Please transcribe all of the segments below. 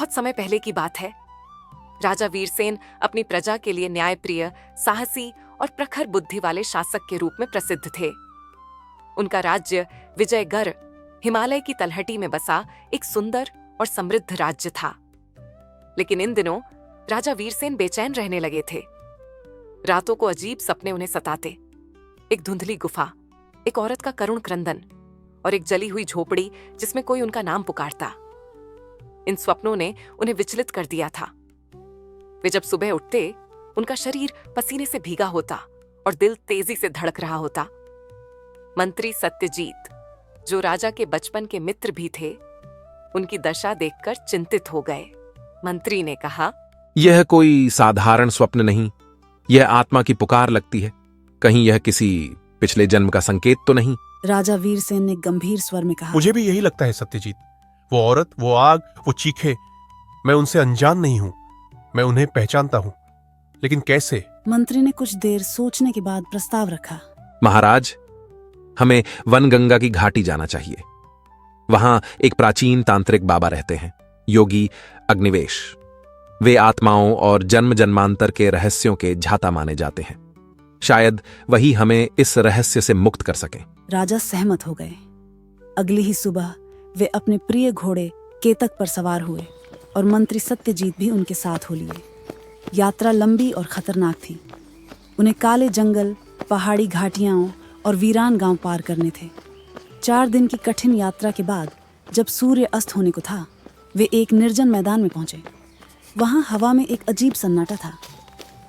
बहुत समय पहले की बात है। राजा वीरसेन अपनी प्रजा के लिए न्यायप्रिय, साहसी और प्रखर बुद्धि वाले शासक के रूप में प्रसिद्ध थे। उनका राज्य विजयगढ़ हिमालय की तलहटी में बसा एक सुंदर और समृद्ध राज्य था। लेकिन इन दिनों राजा वीरसेन बेचैन रहने लगे थे। रातों को अजीब सपने उन्हें सताते। एक धुंधली गुफा, एक औरत का करुण क्रंदन और एक जली हुई झोपड़ी जिसमें कोई उनका नाम पुकारता। इन स्वप्नों ने उन्हें विचलित कर दिया था। वे जब सुबह उठते, उनका शरीर पसीने से भीगा होता और दिल तेजी से धड़क रहा होता। मंत्री सत्यजीत, जो राजा के बचपन के मित्र भी थे, उनकी दशा देखकर चिंतित हो गए। मंत्री ने कहा, यह कोई साधारण स्वप्न नहीं, यह आत्मा की पुकार लगती है। कहीं यह किसी पिछले जन्म का संकेत तो नहीं? राजा वीरसेन ने गंभीर स्वर में कहा, मुझे भी यही लगता है सत्यजीत। वो औरत, वो आग, वो चीखे, मैं उनसे अनजान नहीं हूं। मैं उन्हें पहचानता हूं, लेकिन कैसे? मंत्री ने कुछ देर सोचने के बाद प्रस्ताव रखा। महाराज, हमें वनगंगा की घाटी जाना चाहिए। वहां एक प्राचीन तांत्रिक बाबा रहते हैं, योगी अग्निवेश। वे आत्माओं और जन्म जन्मांतर के रहस्यों के झाता माने जाते हैं। शायद वही हमें इस रहस्य से मुक्त कर सकें। राजा सहमत हो गए। अगली ही सुबह वे अपने प्रिय घोड़े केतक पर सवार हुए और मंत्री सत्यजीत भी उनके साथ हो लिए। यात्रा लंबी और खतरनाक थी। उन्हें काले जंगल, पहाड़ी घाटियां और वीरान गांव पार करने थे। 4 दिन की कठिन यात्रा के बाद जब सूर्य अस्त होने को था, वे एक निर्जन मैदान में पहुंचे। वहां हवा में एक अजीब सन्नाटा था।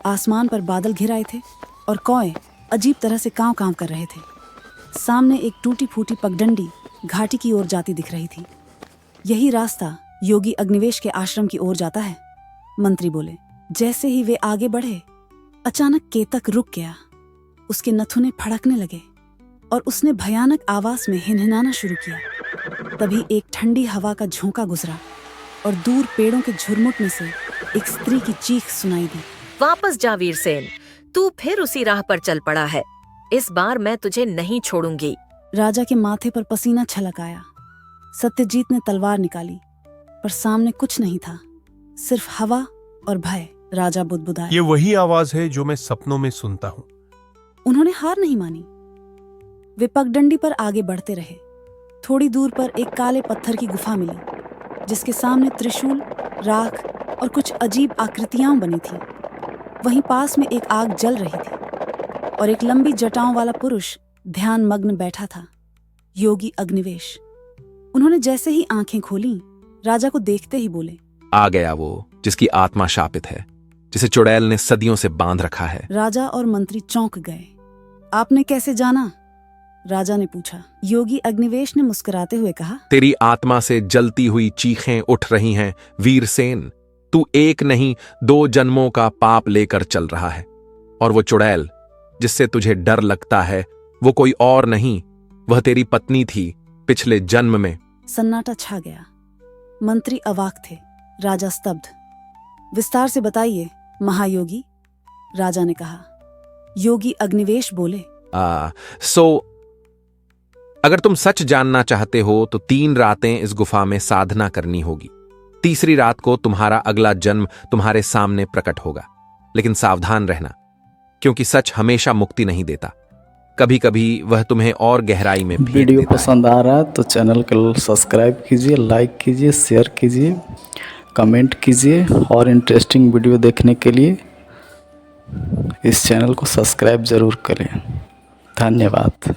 आसमान पर बादल घिर आए थे और कौए अजीब तरह से कांव कांव कर रहे थे। सामने एक टूटी फूटी पगडंडी घाटी की ओर जाती दिख रही थी। यही रास्ता योगी अग्निवेश के आश्रम की ओर जाता है, मंत्री बोले। जैसे ही वे आगे बढ़े, अचानक केतक रुक गया। उसके नथुने फड़कने लगे और उसने भयानक आवाज में हिनहिनाना शुरू किया। तभी एक ठंडी हवा का झोंका गुजरा और दूर पेड़ों के झुरमुट में से एक स्त्री की चीख सुनाई दी। वापस जा वीरसेन, तू फिर उसी राह पर चल पड़ा है। इस बार मैं तुझे नहीं छोड़ूंगी। राजा के माथे पर पसीना छलक आया। सत्यजीत ने तलवार निकाली, पर सामने कुछ नहीं था, सिर्फ हवा और भय। राजा बुदबुदाया, ये वही आवाज है जो मैं सपनों में सुनता हूं। उन्होंने हार नहीं मानी। वे पगडंडी पर आगे बढ़ते रहे। थोड़ी दूर पर एक काले पत्थर की गुफा मिली, जिसके सामने त्रिशूल, राख और कुछ अजीब आकृतियां बनी थी। वहीं पास में एक आग जल रही थी और एक लंबी जटाओं वाला पुरुष ध्यान मग्न बैठा था, योगी अग्निवेश। उन्होंने जैसे ही आंखें खोलीं, राजा को देखते ही बोले, आ गया वो जिसकी आत्मा शापित है, जिसे चुड़ैल ने सदियों से बांध रखा है। राजा और मंत्री चौंक गए। आपने कैसे जाना? राजा ने पूछा। योगी अग्निवेश ने मुस्कुराते हुए कहा, तेरी आत्मा से जलती हुई चीखें उठ रही हैं वीरसेन। तू एक नहीं 2 जन्मों का पाप लेकर चल रहा है। और वो चुड़ैल जिससे तुझे डर लगता है, वो कोई और नहीं, वह तेरी पत्नी थी पिछले जन्म में। सन्नाटा छा गया। मंत्री अवाक थे, राजा स्तब्ध। विस्तार से बताइए महायोगी, राजा ने कहा। योगी अग्निवेश बोले, अगर तुम सच जानना चाहते हो तो 3 रातें इस गुफा में साधना करनी होगी। तीसरी रात को तुम्हारा अगला जन्म तुम्हारे सामने प्रकट होगा। लेकिन सावधान रहना, क्योंकि सच हमेशा मुक्ति नहीं देता। कभी कभी वह तुम्हें और गहराई में भेद वीडियो देता है। पसंद आ रहा है तो चैनल को सब्सक्राइब कीजिए, लाइक कीजिए, शेयर कीजिए, कमेंट कीजिए और इंटरेस्टिंग वीडियो देखने के लिए इस चैनल को सब्सक्राइब ज़रूर करें। धन्यवाद।